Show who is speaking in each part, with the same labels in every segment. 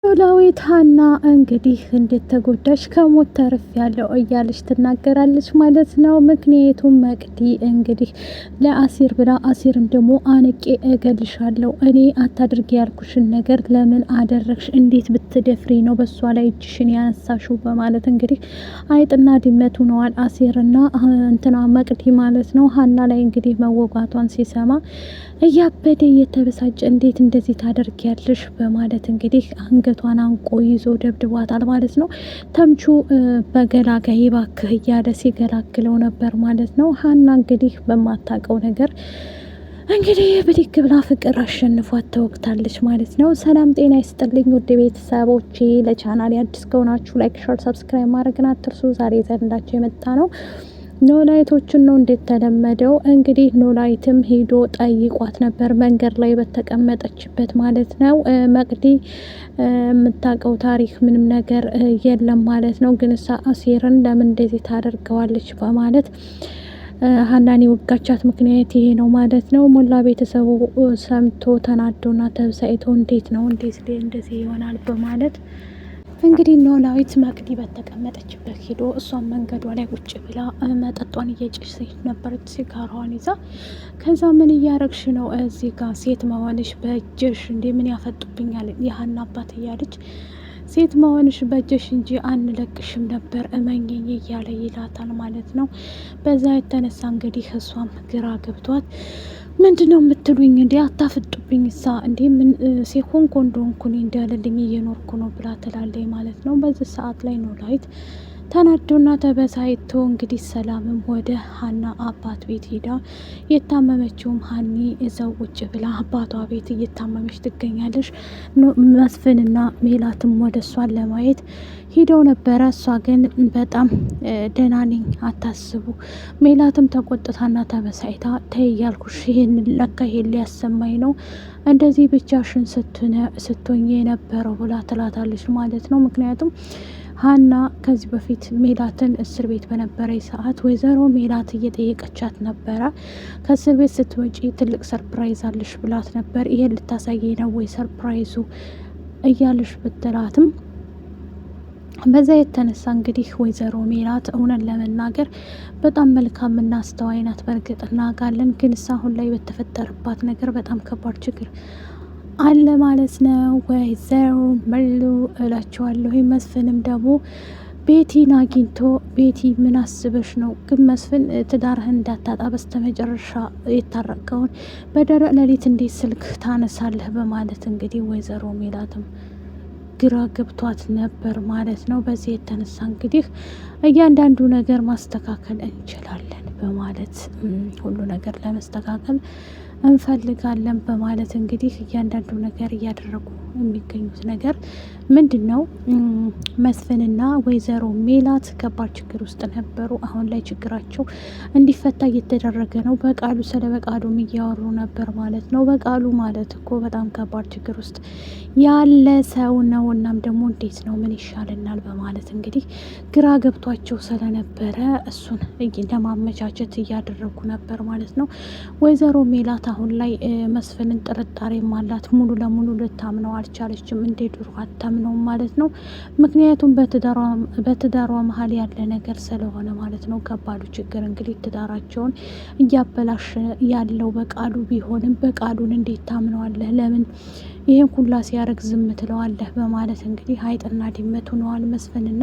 Speaker 1: ኖላዊት ሀና እንግዲህ እንዴት ተጎዳሽ ከሞት ተርፍ ያለው እያለች ትናገራለች ማለት ነው። ምክንያቱም መቅዲ እንግዲህ ለአሲር ብላ አሲርም ደግሞ አንቄ እገልሻለሁ፣ እኔ አታድርጊ ያልኩሽን ነገር ለምን አደረግሽ? እንዴት ብትደፍሪ ነው በሷ ላይ እጅሽን ያነሳሽው? በማለት እንግዲህ አይጥና ድመት ሆነዋል አሲርና እንትና መቅዲ ማለት ነው። ሀና ላይ እንግዲህ መወጋቷን ሲሰማ እያበደ እየተበሳጨ እንዴት እንደዚህ ታደርጊያለሽ? በማለት እንግዲህ አንገቷን አንቆ ይዞ ደብድቧታል ማለት ነው። ተምቹ በገላጋይ ባክህ እያለ ሲገላግለው ነበር ማለት ነው። ሀና እንግዲህ በማታውቀው ነገር እንግዲህ ብድግ ብላ ፍቅር አሸንፏት ተወግታለች ማለት ነው። ሰላም ጤና ይስጥልኝ ውድ ቤተሰቦቼ፣ ለቻናል አዲስ ከሆናችሁ ላይክ፣ ሸር፣ ሰብስክራይብ ማድረግን አትርሱ። ዛሬ ዘንዳቸው የመጣ ነው ኖላዊቶችን ነው። እንደተለመደው እንግዲህ ኖላዊትም ሄዶ ጠይቋት ነበር መንገድ ላይ በተቀመጠችበት ማለት ነው። መቅዲ የምታውቀው ታሪክ ምንም ነገር የለም ማለት ነው። ግን እሳ አሲርን ለምን እንደዚህ ታደርገዋለች በማለት ሀናን የወጋቻት ምክንያት ይሄ ነው ማለት ነው። ሞላ ቤተሰቡ ሰምቶ ተናዶና ተብሳይቶ እንዴት ነው እንደዚህ ይሆናል በማለት እንግዲህ ኖላዊት መቅዲ በተቀመጠችበት ሄዶ እሷን መንገዷ ላይ ቁጭ ብላ መጠጧን እየጨሰች ነበረች ሲጋራዋን ይዛ። ከዛ ምን እያረግሽ ነው እዚህ ጋር ሴት መሆንሽ በእጅሽ እንዴ? ምን ያፈጡብኛል የሀና አባት እያለች ሴት መሆንሽ በእጅሽ እንጂ አንለቅሽም ነበር እመኘኝ እያለ ይላታል ማለት ነው። በዛ የተነሳ እንግዲህ እሷም ግራ ገብቷት ምንድነው የምትሉኝ እንዴ? አታፍጡብኝ ሳ እንዴ? ምን ሲሆን ኮንዶንኩኝ እንዳለልኝ እየኖርኩ ነው ብላ ትላለች ማለት ነው። በዚህ ሰዓት ላይ ኖላዊት ተናዶና ተበሳይቶ እንግዲህ ሰላምም ወደ ሀና አባት ቤት ሄዳ የታመመችውም ሀኒ እዛው ቁጭ ብላ አባቷ ቤት እየታመመች ትገኛለች። መስፍንና ሜላትም ወደ እሷን ለማየት ሂደው ነበረ። እሷ ግን በጣም ደህና ነኝ አታስቡ። ሜላትም ተቆጥታና ተበሳይታ ተይ ያልኩሽ ይሄን ለካ ይሄን ሊያሰማኝ ነው እንደዚህ ብቻሽን ስትሆኝ የነበረው ብላ ትላታለች ማለት ነው። ምክንያቱም ሀና ከዚህ በፊት ሜላትን እስር ቤት በነበረ ሰዓት ወይዘሮ ሜላት እየጠየቀቻት ነበረ። ከእስር ቤት ስትወጪ ትልቅ ሰርፕራይዝ አለሽ ብላት ነበር። ይሄን ልታሳየኝ ነው ወይ ሰርፕራይዙ እያለሽ ብትላትም በዛ የተነሳ እንግዲህ ወይዘሮ ሜላት እውነት ለመናገር በጣም መልካምና አስተዋይ ናት። በእርግጥ እናውቃለን፣ ግን አሁን ላይ በተፈጠረባት ነገር በጣም ከባድ ችግር አለ ማለት ነው። ወይዘሮ መሉ እላቸዋለሁ። መስፍንም ደግሞ ቤቲን አግኝቶ ቤቲ ምን አስበሽ ነው ግን መስፍን ትዳርህን እንዳታጣ በስተመጨረሻ የታረቀውን በደረቅ ሌሊት እንዴት ስልክ ታነሳለህ? በማለት እንግዲህ ወይዘሮ ሜላትም ግራ ገብቷት ነበር ማለት ነው። በዚህ የተነሳ እንግዲህ እያንዳንዱ ነገር ማስተካከል እንችላለን በማለት ሁሉ ነገር ለመስተካከል እንፈልጋለን በማለት እንግዲህ እያንዳንዱ ነገር እያደረጉ የሚገኙት ነገር ምንድን ነው? መስፍንና ወይዘሮ ሜላት ከባድ ችግር ውስጥ ነበሩ። አሁን ላይ ችግራቸው እንዲፈታ እየተደረገ ነው። በቃሉ ስለ በቃሉም እያወሩ ነበር ማለት ነው። በቃሉ ማለት እኮ በጣም ከባድ ችግር ውስጥ ያለ ሰው ነው። እናም ደግሞ እንዴት ነው ምን ይሻለናል በማለት እንግዲህ ግራ ገብቷቸው ስለነበረ እሱን ለማመቻቸት እያደረጉ ነበር ማለት ነው። ወይዘሮ ሜላት አሁን ላይ መስፍንን ጥርጣሬም አላት። ሙሉ ለሙሉ ልታምነው አልቻለችም። እንደ ድሮ አታምነውም ማለት ነው። ምክንያቱም በትዳሯ መሀል ያለ ነገር ስለሆነ ማለት ነው። ከባዱ ችግር እንግዲህ ትዳራቸውን እያበላሸ ያለው በቃሉ ቢሆንም በቃሉን እንዴት ታምነዋለህ? ለምን ይህን ሁላ ሲያደርግ ዝም ትለዋለህ? በማለት እንግዲህ አይጥና ድመት ሆነዋል መስፍንና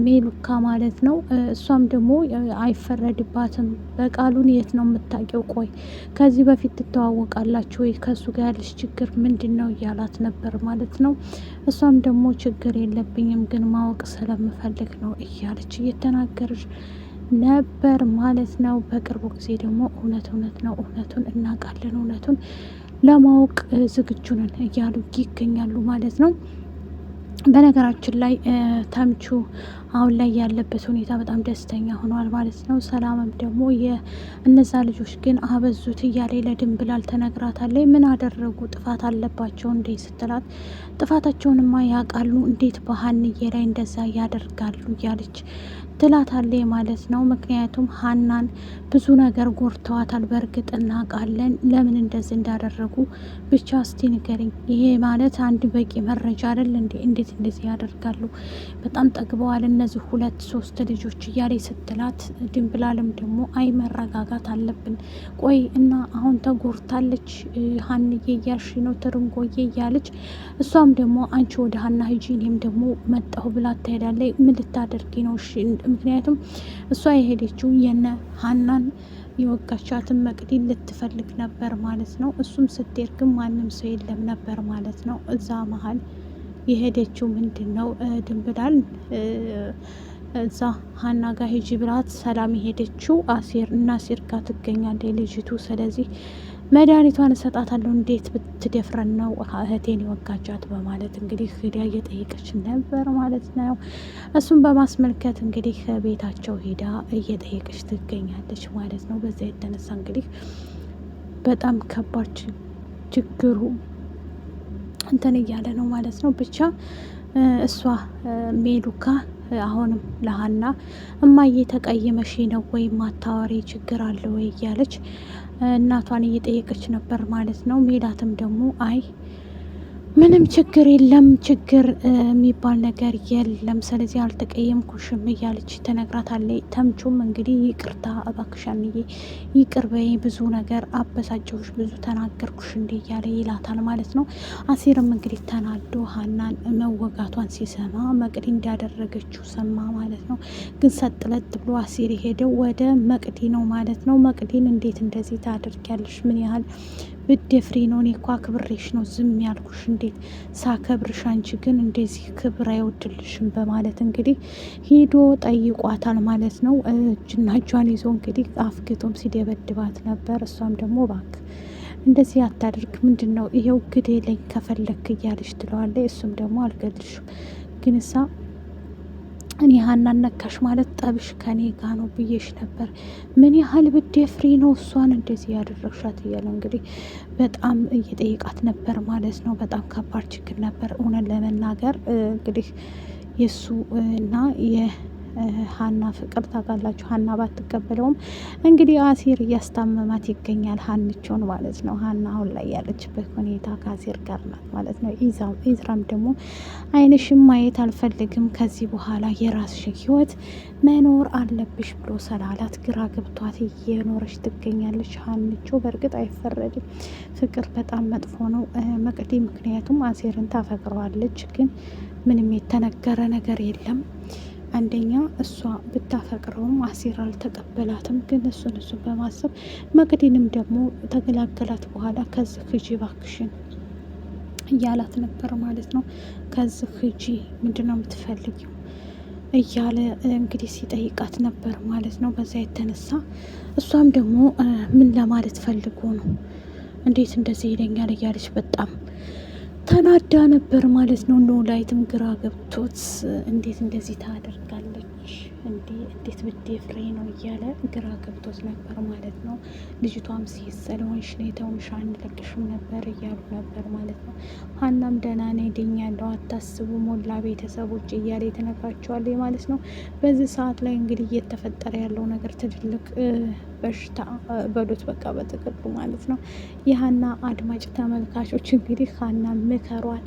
Speaker 1: ሜሉካ ማለት ነው። እሷም ደግሞ አይፈረድባትም። በቃሉን የት ነው የምታውቂው? ቆይ ከዚህ በፊት ትተዋወቃላችሁ ወይ? ከሱ ጋር ያለች ችግር ምንድን ነው እያላት ነበር ማለት ነው። እሷም ደግሞ ችግር የለብኝም ግን ማወቅ ስለምፈልግ ነው እያለች እየተናገረች ነበር ማለት ነው። በቅርቡ ጊዜ ደግሞ እውነት ነው እውነቱን እናውቃለን፣ እውነቱን ለማወቅ ዝግጁ ነን እያሉ ይገኛሉ ማለት ነው። በነገራችን ላይ ተምቹ አሁን ላይ ያለበት ሁኔታ በጣም ደስተኛ ሆኗል ማለት ነው። ሰላምም ደግሞ እነዛ ልጆች ግን አበዙት እያለ ለድንብላል ተነግራታለች። ምን አደረጉ? ጥፋት አለባቸው እንዴ ስትላት ጥፋታቸውንማ ያውቃሉ፣ እንዴት በሀንዬ ላይ እንደዛ ያደርጋሉ እያለች ትላታለች ማለት ነው። ምክንያቱም ሀናን ብዙ ነገር ጎርተዋታል። በእርግጥ እናውቃለን ለምን እንደዚህ እንዳደረጉ። ብቻ እስቲ ንገሪኝ፣ ይሄ ማለት አንድ በቂ መረጃ አይደል እንዴ? እንዴት እንደዚህ ያደርጋሉ? በጣም ጠግበዋል እነዚህ 2-3 ልጆች እያለ ስትላት፣ ድንብላልም ደግሞ አይ መረጋጋት አለብን። ቆይ እና አሁን ተጎርታለች ሀንዬ እያልሽ ነው ትርንጎዬ እያለች እሷም ደግሞ አንቺ ወደ ሀና ሂጂ እኔም ደግሞ መጣሁ ብላ ትሄዳለች። ምን ልታደርጊ ነው? እሺ ምክንያቱም እሷ የሄደችው የነ ሀናን የወጋቻትን መቅዲን ልትፈልግ ነበር ማለት ነው። እሱም ስትሄድ ግን ማንም ሰው የለም ነበር ማለት ነው። እዛ መሀል የሄደችው ምንድን ነው ድንብላል እዛ ሀና ጋር ሂጂ ብላት ሰላም የሄደችው አሲር ጋር ትገኛለች ልጅቱ። ስለዚህ መድኃኒቷን እሰጣታለሁ እንዴት ብትደፍረን ነው እህቴን የወጋጃት በማለት እንግዲህ ሄዳ እየጠየቀች ነበር ማለት ነው። እሱም በማስመልከት እንግዲህ ቤታቸው ሄዳ እየጠየቀች ትገኛለች ማለት ነው። በዛ የተነሳ እንግዲህ በጣም ከባድ ችግሩ እንትን እያለ ነው ማለት ነው። ብቻ እሷ ሜሉካ አሁንም ለሀና እማዬ ተቀይመሽ ነው ወይ ማታወሪ ችግር አለ ወይ እያለች እናቷን እየጠየቀች ነበር ማለት ነው። ሜላትም ደግሞ አይ ምንም ችግር የለም፣ ችግር የሚባል ነገር የለም፣ ስለዚህ አልተቀየምኩሽም እያለች ተነግራታለች። ተምቹም እንግዲህ ይቅርታ እባክሽ አንዬ ይቅር በይ፣ ብዙ ነገር አበሳጨሁሽ፣ ብዙ ተናገርኩሽ እንዴ እያለ ይላታል ማለት ነው። አሲርም እንግዲህ ተናዶ ሀናን መወጋቷን ሲሰማ መቅዲ እንዳደረገችው ሰማ ማለት ነው። ግን ሰጥለጥ ብሎ አሲር የሄደው ወደ መቅዲ ነው ማለት ነው። መቅዲን እንዴት እንደዚህ ታደርጊያለሽ? ምን ያህል ብትደፍሪ ነው? እኔ እኮ አክብሬሽ ነው ዝም ያልኩሽ፣ እንዴት ሳከብርሽ አንቺ ግን እንደዚህ ክብር አይወድልሽም በማለት እንግዲህ ሂዶ ጠይቋታል ማለት ነው። እጅና እጇን ይዞ እንግዲህ አፍግቶም ሲደበድባት ነበር። እሷም ደግሞ እባክህ እንደዚህ አታደርግ፣ ምንድን ነው ይሄው ግደለኝ ከፈለክ እያለች ትለዋለች። እሱም ደግሞ አልገድልሽም፣ ግን እሳ እኔ ሀናን ነካሽ ማለት ጠብሽ ከኔ ጋ ነው ብዬሽ ነበር። ምን ያህል ብትደፍሪ ነው እሷን እንደዚህ ያደረግሻት እያለ እንግዲህ በጣም እየጠየቃት ነበር ማለት ነው። በጣም ከባድ ችግር ነበር እውነት ለመናገር እንግዲህ የእሱ እና ሀና ፍቅር ታውቃላችሁ። ሀና ባትቀበለውም እንግዲህ አሲር እያስታመማት ይገኛል ሀንቾን ማለት ነው። ሀና አሁን ላይ ያለችበት ሁኔታ ከአሲር ጋር ናት ማለት ነው። ኢዝራም ደግሞ ዓይንሽም ማየት አልፈልግም፣ ከዚህ በኋላ የራስሽን ህይወት መኖር አለብሽ ብሎ ሰላላት ግራ ገብቷት እየኖረች ትገኛለች ሀንቾ። በእርግጥ አይፈረድም፣ ፍቅር በጣም መጥፎ ነው መቅዲ። ምክንያቱም አሲርን ታፈቅረዋለች፣ ግን ምንም የተነገረ ነገር የለም። አንደኛ እሷ ብታፈቅረውም አሲር አልተቀበላትም። ግን እሱን በማሰብ መቅዲንም ደግሞ ተገላገላት በኋላ ከዚህ ሂጂ እባክሽን እያላት ነበር ማለት ነው። ከዚህ ሂጂ ምንድን ነው የምትፈልጊው እያለ እንግዲህ ሲጠይቃት ነበር ማለት ነው። በዛ የተነሳ እሷም ደግሞ ምን ለማለት ፈልጎ ነው እንዴት እንደዚህ ይለኛል እያለች በጣም ተናዳ ነበር ማለት ነው። ኖላዊትም ግራ ገብቶት እንዴት እንደዚህ ታደርጋለች እንዴት ብትደፍሬ ነው እያለ ግራ ገብቶት ነበር ማለት ነው። ልጅቷም ሲሰለሆንሽ ነው የተውንሽ አንለቅሽም ነበር እያሉ ነበር ማለት ነው። ሀናም ደህና ነኝ ድኛለሁ አታስቡ ሞላ ቤተሰቦች እያለ የተነግራቸዋል ማለት ነው። በዚህ ሰዓት ላይ እንግዲህ እየተፈጠረ ያለው ነገር ትልቅ በሽታ በሉት በቃ በጥቅሉ ማለት ነው። የሀና አድማጭ ተመልካቾች እንግዲህ ሀና ምከሯት፣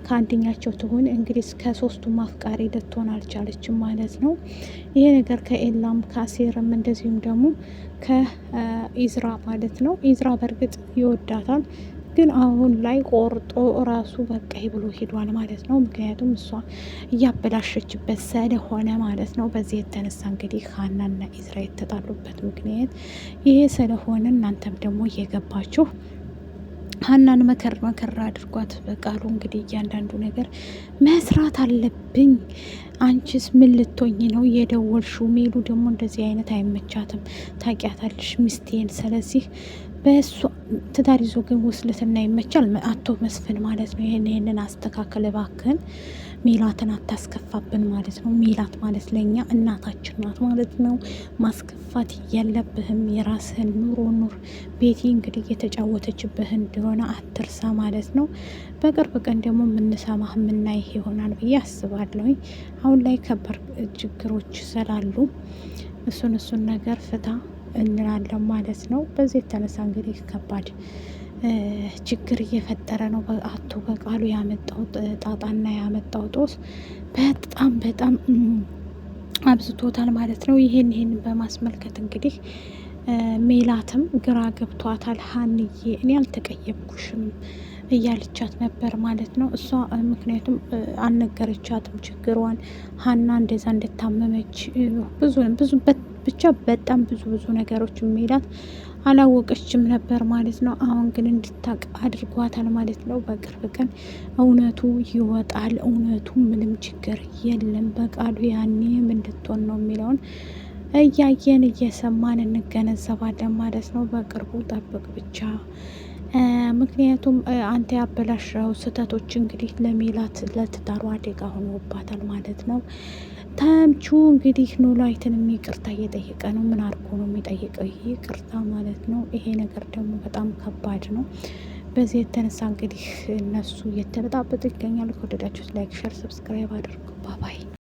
Speaker 1: ከአንደኛቸው ትሁን እንግዲህ ከ3ቱም አፍቃሪ ልትሆን አልቻለችም ማለት ነው። ይሄ ነገር ከኤላም ከአሴርም እንደዚሁም ደግሞ ከኢዝራ ማለት ነው። ኢዝራ በእርግጥ ይወዳታል፣ ግን አሁን ላይ ቆርጦ ራሱ በቃይ ብሎ ሄዷል ማለት ነው። ምክንያቱም እሷ እያበላሸችበት ስለሆነ ማለት ነው። በዚህ የተነሳ እንግዲህ ሀናና ኢዝራ የተጣሉበት ምክንያት ይሄ ስለሆነ እናንተም ደግሞ እየገባችሁ ሀናን መከር አድርጓት በቃሉ እንግዲህ እያንዳንዱ ነገር መስራት አለብኝ። አንቺስ ምን ልትሆኝ ነው የደወልሽው? ሜሉ ደግሞ እንደዚህ አይነት አይመቻትም፣ ታውቂያታለሽ ሚስቴን። ስለዚህ በእሷ ትዳር ይዞ ግን ውስልትና ይመቻል። አቶ መስፍን ማለት ነው። ይህንን አስተካከል እባክህን፣ ሜላትን አታስከፋብን ማለት ነው። ሜላት ማለት ለእኛ እናታችን ናት ማለት ነው። ማስከፋት የለብህም። የራስህን ኑሮ ኑር። ቤቲ እንግዲህ እየተጫወተችብህ እንደሆነ አትርሳ ማለት ነው። በቅርብ ቀን ደግሞ የምንሰማህ የምናይህ ይሆናል ብዬ አስባለሁ። አሁን ላይ ከባድ ችግሮች ስላሉ እሱን ነገር ፍታ እንላለን ማለት ነው። በዚህ የተነሳ እንግዲህ ከባድ ችግር እየፈጠረ ነው። አቶ በቃሉ ያመጣው ጣጣና ያመጣው ጦስ በጣም አብዝቶታል ማለት ነው። ይሄን በማስመልከት እንግዲህ ሜላትም ግራ ገብቷታል። ሀንዬ እኔ አልተቀየምኩሽም እያልቻት ነበር ማለት ነው። እሷ ምክንያቱም አልነገረቻትም ችግሯን፣ ሀና እንደዛ እንደታመመች ብዙ ብቻ በጣም ብዙ ነገሮች ሜላት አላወቀችም ነበር ማለት ነው። አሁን ግን እንድታቅ አድርጓታል ማለት ነው። በቅርብ ቀን እውነቱ ይወጣል። እውነቱ ምንም ችግር የለም በቃሉ ያኔ እንድትሆን ነው የሚለውን እያየን እየሰማን እንገነዘባለን ማለት ነው። በቅርቡ ጠብቅ ብቻ። ምክንያቱም አንተ ያበላሸው ስህተቶች እንግዲህ ለሜላት ለትዳሩ አደጋ ሆኖባታል ማለት ነው። ተምቹ እንግዲህ ኖላዊትን ይቅርታ እየጠየቀ ነው። ምን አድርጎ ነው የሚጠይቀው? ይቅርታ ማለት ነው። ይሄ ነገር ደግሞ በጣም ከባድ ነው። በዚህ የተነሳ እንግዲህ እነሱ እየተበጣበጡ ይገኛሉ። ከወደዳችሁት ላይክ፣ ሸር፣ ሰብስክራይብ አድርጉ። ባባይ